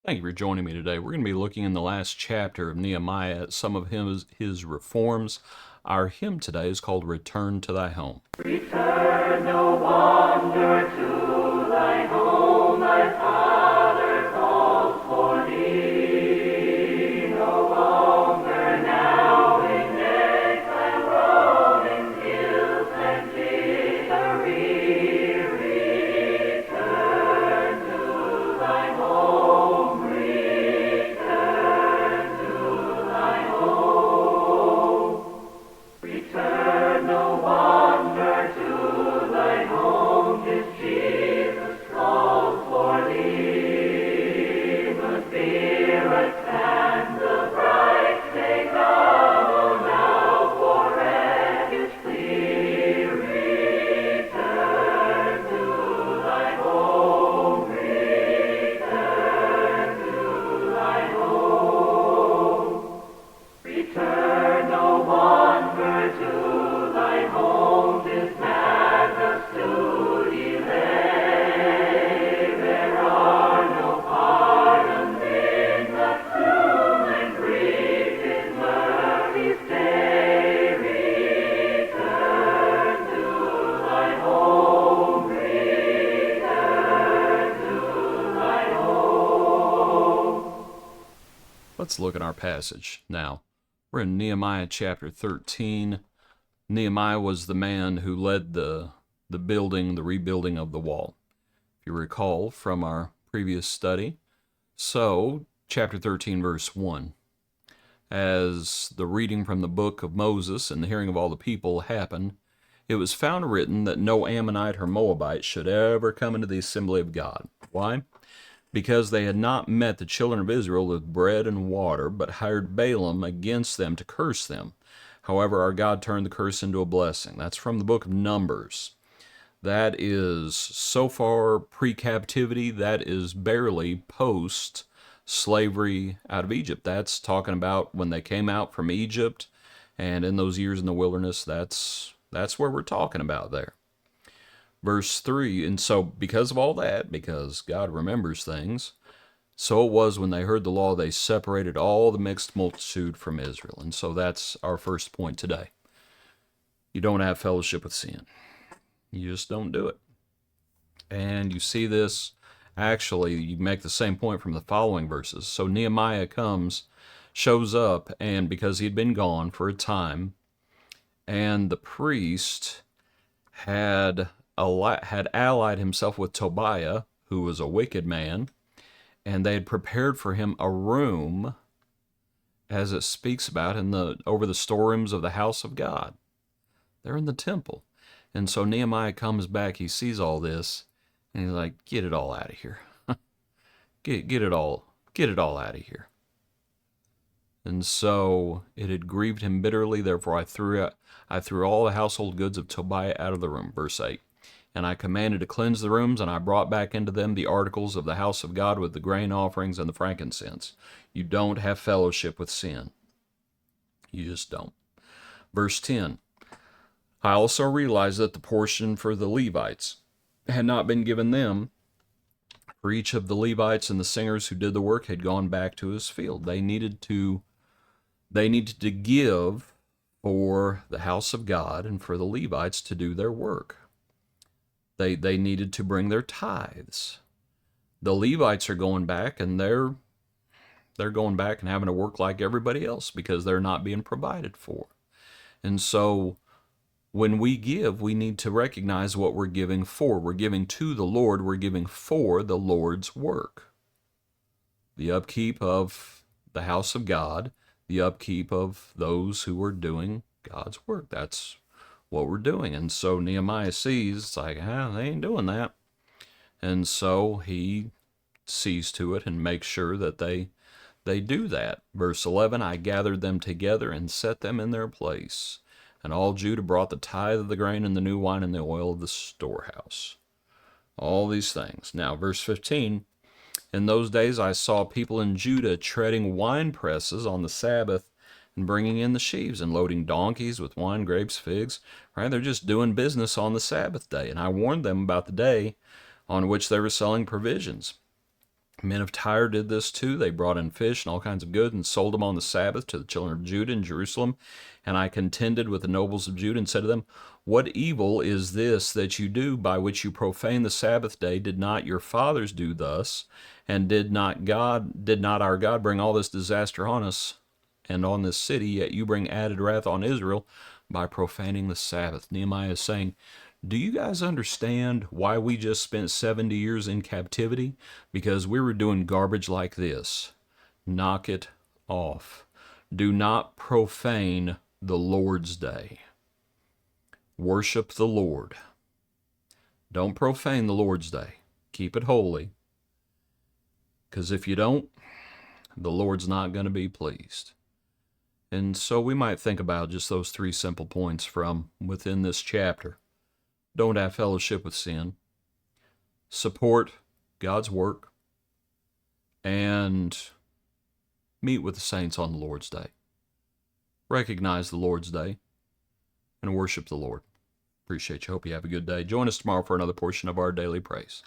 Thank you for joining me today. We're going to be looking in the last chapter of Nehemiah at some of his reforms. Our hymn today is called Return to Thy Home. Return, no wanderer, to thy home, thy Father calls for thee. No longer now in exile roaming hills and misery. Return to thy home, return to thy home. Return, no wanderer, to thy home. This Jesus calls for thee. The Spirit and the bright day come now for refuge flee. Return to thy home, return to thy home. Return, no wanderer, to thy home. This madness to delay. There are no pardons in the tomb, and grief His mercy stay. Return to thy home, return to thy home. Let's look at our passage now. We're in Nehemiah chapter 13. Nehemiah was the man who led the rebuilding of the wall, if you recall from our previous study. So, chapter 13, verse 1. As the reading from the book of Moses and the hearing of all the people happened, it was found written that no Ammonite or Moabite should ever come into the assembly of God. Why? Because they had not met the children of Israel with bread and water, but hired Balaam against them to curse them. However, our God turned the curse into a blessing. That's from the book of Numbers. That is so far pre-captivity, that is barely post-slavery out of Egypt. That's talking about when they came out from Egypt, and in those years in the wilderness, that's where we're talking about there. Verse 3, and so because of all that, because God remembers things, so it was when they heard the law, they separated all the mixed multitude from Israel. And so that's our first point today. You don't have fellowship with sin. You just don't do it. And you see this, actually, you make the same point from the following verses. So Nehemiah shows up, and because he had been gone for a time, and the priest had allied himself with Tobiah, who was a wicked man, and they had prepared for him a room, as it speaks about over the storerooms of the house of God. They're in the temple. And so Nehemiah comes back, he sees all this, and he's like, get it all out of here. get it all out of here. And so it had grieved him bitterly, therefore I threw all the household goods of Tobiah out of the room. Verse 8. And I commanded to cleanse the rooms, and I brought back into them the articles of the house of God with the grain offerings and the frankincense. You don't have fellowship with sin. You just don't. Verse 10. I also realized that the portion for the Levites had not been given them, for each of the Levites and the singers who did the work had gone back to his field. They needed to give for the house of God and for the Levites to do their work. They needed to bring their tithes. The Levites are going back, and they're going back and having to work like everybody else because they're not being provided for. And so when we give, we need to recognize what we're giving for. We're giving to the Lord. We're giving for the Lord's work. The upkeep of the house of God, the upkeep of those who are doing God's work. That's what we're doing. And so Nehemiah sees, it's like, they ain't doing that. And so he sees to it and makes sure that they do that. Verse 11, I gathered them together and set them in their place. And all Judah brought the tithe of the grain and the new wine and the oil of the storehouse. All these things. Now, verse 15, in those days I saw people in Judah treading wine presses on the Sabbath and bringing in the sheaves and loading donkeys with wine, grapes, figs. Right? They're just doing business on the Sabbath day. And I warned them about the day on which they were selling provisions. Men of Tyre did this too. They brought in fish and all kinds of goods and sold them on the Sabbath to the children of Judah in Jerusalem. And I contended with the nobles of Judah and said to them, what evil is this that you do, by which you profane the Sabbath day? Did not your fathers do thus? And did not our God bring all this disaster on us and on this city? Yet you bring added wrath on Israel by profaning the Sabbath. Nehemiah is saying, do you guys understand why we just spent 70 years in captivity? Because we were doing garbage like this. Knock it off. Do not profane the Lord's day. Worship the Lord. Don't profane the Lord's day. Keep it holy. Because if you don't, the Lord's not going to be pleased. And so we might think about just those 3 simple points from within this chapter. Don't have fellowship with sin. Support God's work. And meet with the saints on the Lord's day. Recognize the Lord's day and worship the Lord. Appreciate you. Hope you have a good day. Join us tomorrow for another portion of our daily praise.